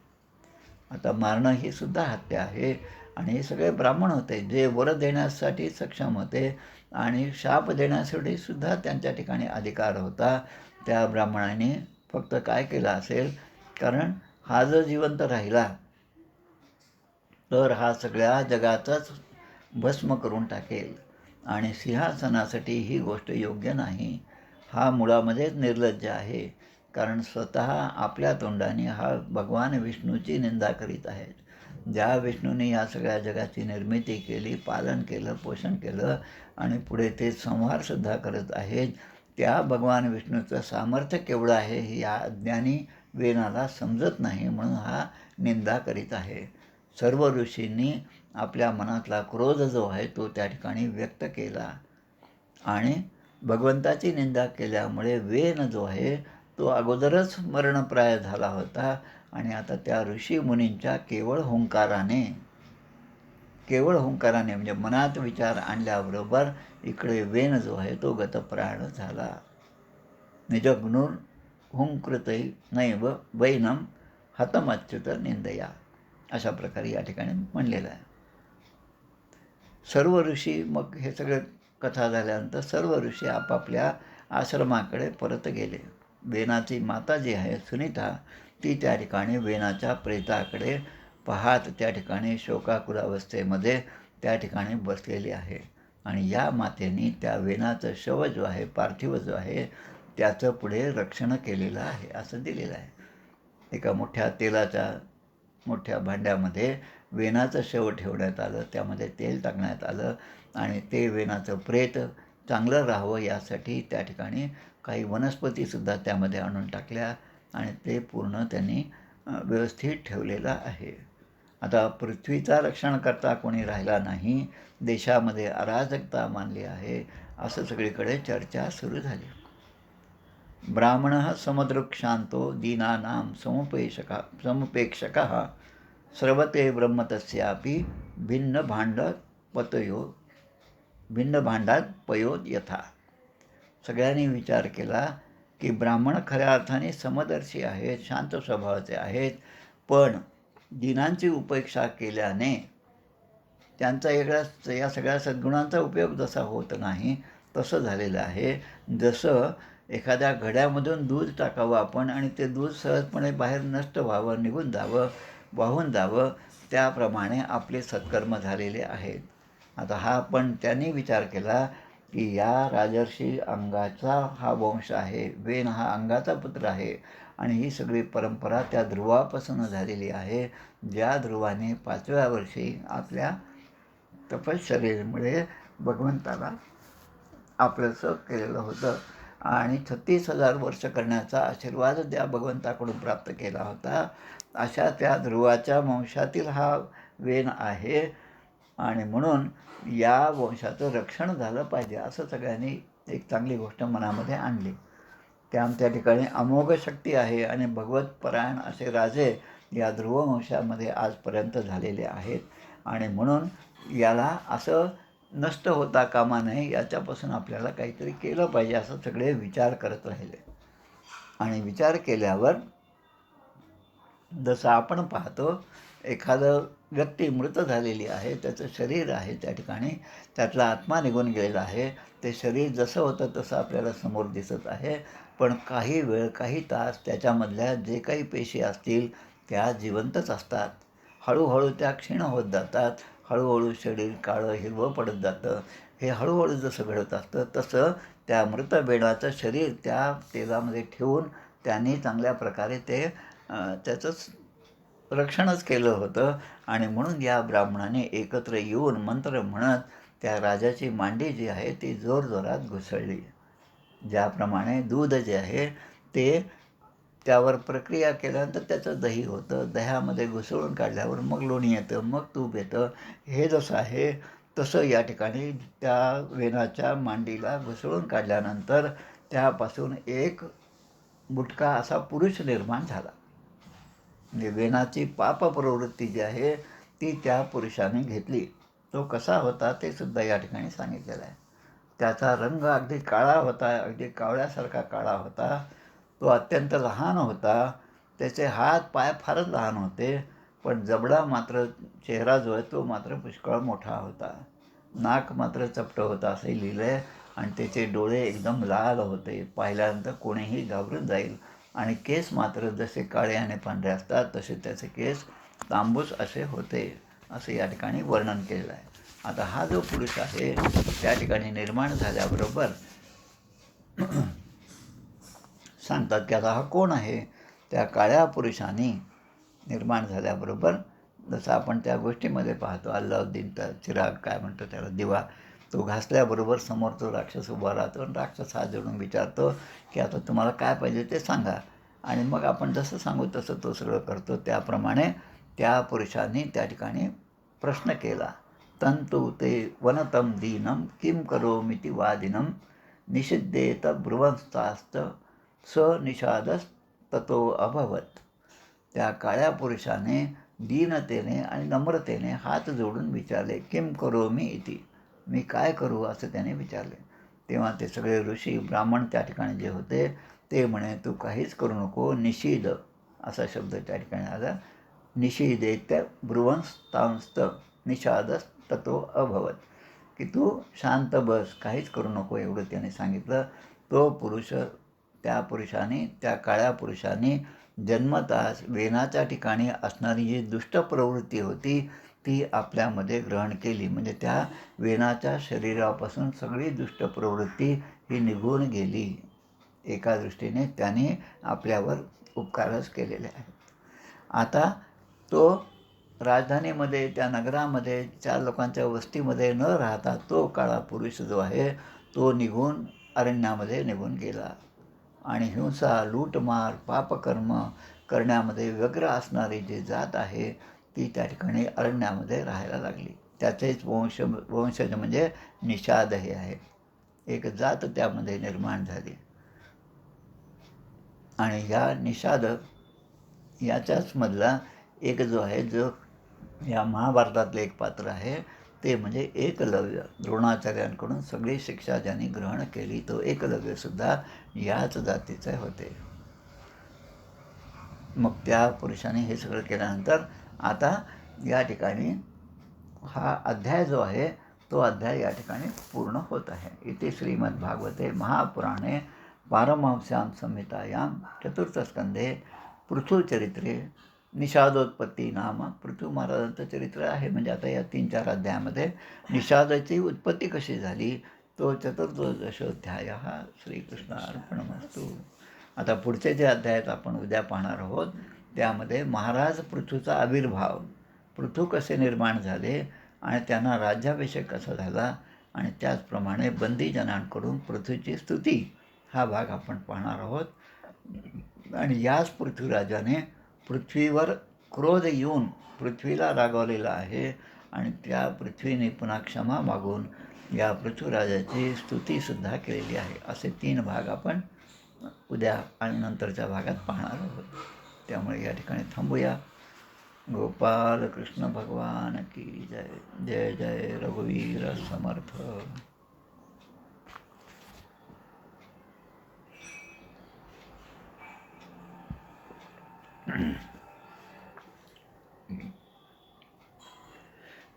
S1: आता मारणं ही सुद्धा हत्या आहे आणि हे सगळे ब्राह्मण होते जे वर देण्यासाठी सक्षम होते आणि शाप देण्यासाठी सुद्धा त्यांच्या ठिकाणी अधिकार होता. त्या ब्राह्मणाने फक्त काय केलं असेल, कारण हा जर जिवंत राहिला तर हा सगळ्या जगाचाच भस्म करून टाकेल आणि सिंहासनासाठी ही गोष्ट योग्य नाही. हा मुळामध्येच निर्लज्ज आहे, कारण स्वतः आपल्या तोंडाने हा भगवान विष्णूची निंदा करीत आहेत. ज्या विष्णूने या सगळ्या जगाची निर्मिती केली, पालन केलं, पोषण केलं आणि पुढे ते संहारसुद्धा करत आहेत, त्या भगवान विष्णूचं सामर्थ्य केवढं आहे हे या अज्ञानी वेनाला समजत नाही, म्हणून हा निंदा करीत आहे. सर्व ऋषींनी आपल्या मनातला क्रोध जो आहे तो त्या ठिकाणी व्यक्त केला आणि भगवंताची निंदा केल्यामुळे वेन जो आहे तो अगोदरच मरणप्राय झाला होता आणि आता त्या ऋषीमुनींच्या केवळ हुंकाराने म्हणजे मनात विचार आणल्याबरोबर इकडे वेन जो आहे तो गतप्राण झाला. निजग्नुर हुंकृतै नैव वैनम हतमच्युत निंदया. अशा प्रकारे या ठिकाणी म्हणलेलं आहे. सर्व ऋषी, मग हे सगळं कथा झाल्यानंतर सर्व ऋषी आपापल्या आश्रमाकडे परत गेले. वेनाची माता जी आहे सुनीता, ती त्या ठिकाणी वेनाच्या प्रेताकडे पाहत त्या ठिकाणी शोकाकुलावस्थेमध्ये त्या ठिकाणी बसलेली आहे. आणि या मातेने त्या वेनाचं शव जो आहे, पार्थिव जो आहे, त्याचं पुढे रक्षण केलेलं आहे असं दिलेलं आहे. एका मोठ्या तेलाच्या मोठ्या भांड्यामध्ये वेनाचं शव ठेवण्यात आलं, त्यामध्ये तेल टाकण्यात आलं आणि ते वेनाचं प्रेत चांगलं राहावं यासाठी त्या ठिकाणी काही वनस्पतीसुद्धा त्यामध्ये आणून टाकल्या आणि ते पूर्ण त्यांनी व्यवस्थित ठेवलेलं आहे. आता पृथ्वीचा रक्षण करता कोणी राहिला नाही, देशामध्ये अराजकता मानली आहे, असं सगळीकडे चर्चा सुरू झाली. ब्राह्मणः समदृक्शान्तो दीनानां समुपेक्षकः स्रवते ब्रह्म तस्यापि भिन्न भांडात पयो यथा. सगळ्यांनी विचार केला की ब्राह्मण खऱ्या अर्थाने समदर्शी आहेत, शांत स्वभावाचे आहेत, पण दीनांची उपेक्षा केल्याने त्यांचा या सगळ्या सद्गुणांचा उपयोग जसा होत नाही तसं झालेलं आहे. जसं एखाद्या घड्यामधून दूध टाकावं आपण आणि ते दूध सहजपणे बाहेर नष्ट व्हावं, निघून जावं, वाहून जावं, त्याप्रमाणे आपले सत्कर्म झालेले आहेत. आता हा पण त्यांनी विचार केला की या राजर्षी अंगाचा हा वंश आहे, वेन हा अंगाचा पुत्र आहे आणि ही सगळी परंपरा त्या ध्रुवापासून झालेली आहे, ज्या ध्रुवाने 5व्या वर्षी आपल्या तपश्चर्येमुळे भगवंताला आपलंसं केलेलं होतं आणि 36,000 वर्ष करण्याचा आशीर्वाद त्या भगवंताकडून प्राप्त केला होता. अशा त्या ध्रुवाच्या वंशातील हा वेन आहे आणि म्हणून या वंशाचं रक्षण झालं पाहिजे असं सगळ्यांनी एक चांगली गोष्ट मनामध्ये आणली. त्या ठिकाणी अमोघ शक्ती आहे आणि भगवतपरायण असे राजे या ध्रुववंशामध्ये आजपर्यंत झालेले आहेत आणि म्हणून याला असं नष्ट होता कामा नये, याच्यापासून आपल्याला काहीतरी केलं पाहिजे असं सगळे विचार करत राहिले. आणि विचार केल्यावर जसं आपण पाहतो एखादं व्यक्ती मृत झालेली आहे, त्याचं शरीर आहे त्या ठिकाणी, त्यातला आत्मा निघून गेलेला आहे, ते शरीर जसं होतं तसं आपल्याला समोर दिसत आहे, पण काही वेळ काही तास त्याच्यामधल्या जे काही पेशी असतील त्या जिवंतच असतात. हळूहळू त्या क्षीण होत जातात, हळूहळू शरीर काळं हिरवं पडत जातं. हे हळूहळू जसं घडत असतं तसं त्या मृत बेडाचं शरीर त्या तेलामध्ये ठेवून त्यांनी चांगल्या प्रकारे ते त्याचंच रक्षणच केलं होतं आणि म्हणून या ब्राह्मणाने एकत्र येऊन मंत्र म्हणत त्या राजाची मांडी जी आहे ती जोरजोरात घुसळली. ज्याप्रमाणे दूध जे आहे ते त्यावर प्रक्रिया केल्यानंतर त्याचं दही होतं, दह्यामध्ये घुसळून काढल्यावर मग लोणी येतं, मग तूप येतं. हे जसं आहे तसं या ठिकाणी त्या वेनाच्या मांडीला घुसळून काढल्यानंतर त्यापासून एक बुटका असा पुरुष निर्माण झाला. म्हणजे वेनाची पाप प्रवृत्ती जी आहे ती त्या पुरुषाने घेतली. तो कसा होता ते सुद्धा या ठिकाणी सांगितलेलं आहे. त्याचा रंग अगदी काळा होता, अगदी कावळ्यासारखा काळा होता. तो अत्यंत लहान होता. त्याचे हात पाय फारच लहान होते, पण जबडा मात्र, चेहरा जो आहे तो मात्र पुष्कळ मोठा होता. नाक मात्र चपटं होतं असंही लिहिलं आहे आणि त्याचे डोळे एकदम लाल होते, पाहिल्यानंतर कोणीही घाबरून जाईल. आणि केस मात्र जसे काळे आणि पांढरे असतात तसे त्याचे केस तांबूस असे होते असं या ठिकाणी वर्णन केलेलं आहे. आता हा जो पुरुष आहे त्या ठिकाणी निर्माण झाल्याबरोबर सांगतात की आता हा कोण आहे. त्या काळ्या पुरुषाने निर्माण झाल्याबरोबर जसं आपण त्या गोष्टीमध्ये पाहतो, अल्लाउद्दीनचा चिराग काय म्हणतो त्याला, दिवा, तो घासल्याबरोबर समोर तो राक्षस उभा राहतो आणि राक्षस हात जोडून विचारतो की आता तुम्हाला काय पाहिजे ते सांगा. आणि मग आपण जसं सांगू तसं तो सगळं करतो. त्याप्रमाणे त्या पुरुषांनी त्या ठिकाणी प्रश्न केला. तंतु ते वनतम दीनम किम करोमिति वादिनम निषिद्धेत ब्रुवंस्तास्त स निषादस्ततो अभवत. त्या काळ्या पुरुषाने दीनतेने आणि नम्रतेने हात जोडून विचारले, किम करोमि इति, मी काय करू असं त्याने विचारले. तेव्हा ते सगळे ऋषी ब्राह्मण त्या ठिकाणी जे होते ते म्हणे, तू काहीच करू नको, निषीद असा शब्द त्या ठिकाणी आला. निषीदेत्य ब्रुवंस्तांस्त निषादस्ततो अभवत, की तू शांत बस, काहीच करू नको, एवढं त्याने सांगितलं. तो पुरुष, त्या पुरुषाने, त्या काळ्या पुरुषाने जन्मताच वेनाच्या ठिकाणी असणारी जी दुष्ट प्रवृत्ती होती ती आपल्यामध्ये ग्रहण केली. म्हणजे त्या वेनाच्या शरीरापासून सगळी दुष्ट प्रवृत्ती ही निघून गेली. एका दृष्टीने त्याने आपल्यावर उपकारच केलेले आहेत. आता तो राजधानीमध्ये, त्या नगरामध्ये, 4 लोकांच्या वस्तीमध्ये न राहता तो काळा पुरुष जो आहे तो निघून अरण्यामध्ये निघून गेला. आणि हिंसा, लूटमार, पापकर्म करण्यामध्ये व्यग्र असणारी जी जात आहे ती त्या ठिकाणी अरण्यामध्ये राहायला लागली. त्याचेच वंशज म्हणजे निषाद हे आहे. एक जात त्यामध्ये निर्माण झाली. आणि या निषाद याच्याच मधला एक जो आहे, जो या महाभारतातलं एक पात्र आहे, ते म्हणजे एकलव्य. द्रोणाचार्यांकडून सगळी शिक्षा ज्यांनी ग्रहण केली तो एकलव्यसुद्धा याच जातीचे होते. मग त्या पुरुषाने हे सगळं केल्यानंतर आता या ठिकाणी हा अध्याय जो आहे तो अध्याय या ठिकाणी पूर्ण होत आहे. इथे श्रीमद्भागवते महापुराणे पारमहंस्यां संहितायां चतुर्थस्कंधे पृथुचरित्रे निषादोत्पत्ती नाम, पृथू महाराजांचं चरित्र आहे. म्हणजे आता या 3-4 अध्यायामध्ये निषादाची उत्पत्ती कशी झाली तो चतुर्दशोध्याय. श्रीकृष्णार्पणमस्तु. आता पुढचे जे अध्यायात आपण उद्या पाहणार आहोत त्यामध्ये महाराज पृथूचा आविर्भाव, पृथू कसे निर्माण झाले आणि त्यांना राज्याभिषेक कसा झाला, आणि त्याचप्रमाणे बंदीजनांकडून पृथ्वीची स्तुती हा भाग आपण पाहणार आहोत. आणि याच पृथ्वीराजाने पृथ्वीवर क्रोध येऊन पृथ्वीला रागवलेला आहे आणि त्या पृथ्वीने पुन्हा क्षमा मागून या पृथ्वीराजाची स्तुतीसुद्धा केलेली आहे. असे 3 भाग आपण उद्या आणि नंतरच्या भागात पाहणार आहोत. त्यामुळे या ठिकाणी थांबूया. गोपाल कृष्ण भगवान की जय. जय जय रघुवीर समर्थ.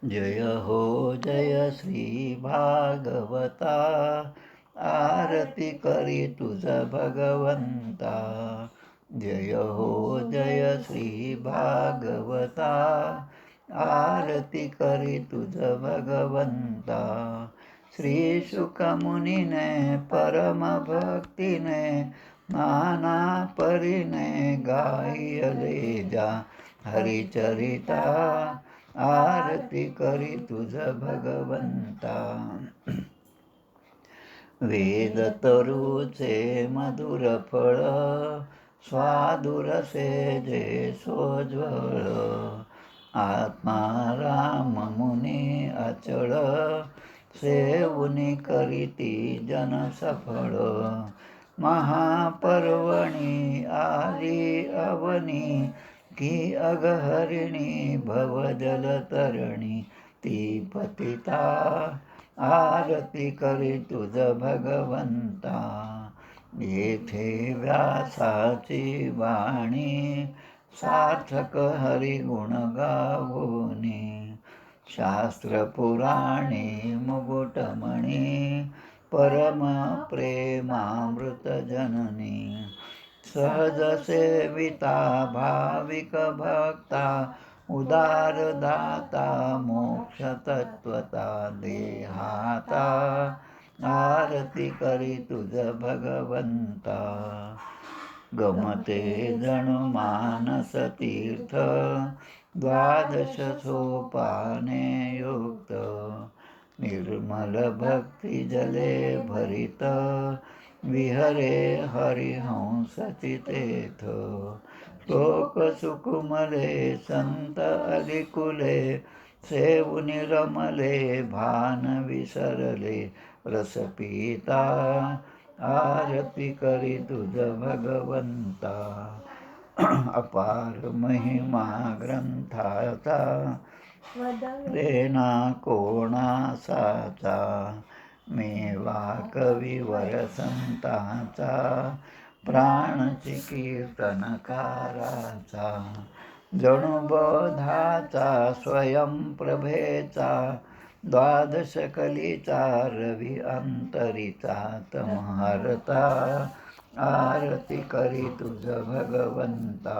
S1: जय हो जय श्री भागवता, आरती करी तुझ भगवंता. जय हो जय श्री भागवता, आरती करी तुझ भगवंता. श्री शुकमुनीने परम भक्तीने नाना परीने गायले जा हरिचरिता, आरती करी तुझ भगवंता. वेद तरुचे मधुर फळ, स्वादुरसे जे सोज्वळ. आत्मा राम मुनी अचळ, सेवुनी करीती जन सफळ. महापर्वणी आली अवनी, की अगहरिणी भवजलतरणी. ती पतिता आरती करी तुझ भगवंता. येथे व्यासाची वाणी, सार्थक हरिगुण गावोनी. शास्त्र पुराणी मुकुटमणी, परम प्रेमामृत जननी. सहज सेविता भाविक भक्ता, उदार दाता मोक्ष तत्वता. देहाता आरती करी तुझ भगवंता. गमते जणू मानस तीर्थ, 12 सोपाने युक्त. निर्मल भक्ती जले भरित, विहरे हरिहंस चितेथ. श्लोक सुकुमले संत अधिकुले, सेवुनि रमले भान विसरले. रस पिता आरती करी तुझ भगवंता. अपार महिमा ग्रंथाचा, रेना कोणासाचा. मेवा कविवर संतांचा, प्राणची कीर्तनकाराचा. जणू बोधाचा स्वयंप्रभेचा द्वादश कलीचा रवी अंतरीचा तमहारता आरती करी तुझ भगवंता.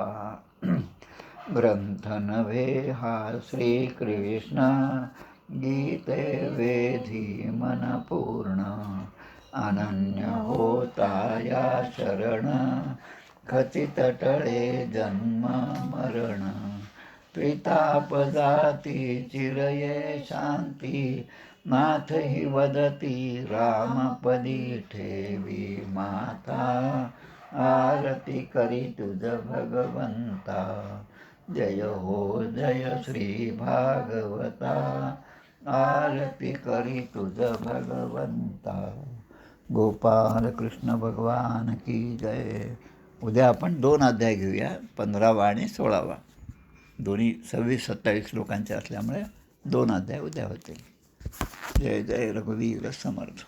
S1: ग्रंथ नव्हे हा श्रीकृष्ण गीते वेधी मन पूर्ण. अनन्य होता या शरण खचित टळे जन्म मरण. त्रिताप जाती चिरये शांती नाथ ही वदती रामपदी ठेवी माता. आरती करी तुझ भगवंता. जय हो जय श्री भागवता. आरती करी तुझ भगवंता. गोपाल कृष्ण भगवान की जय. उद्या आपण 2 अध्याय घेऊया, 15वा आणि 16वा. दोन्ही 26-27 लोकांचे असल्यामुळे 2 अध्याय उद्या होतील. जय जय रघुवीर समर्थ.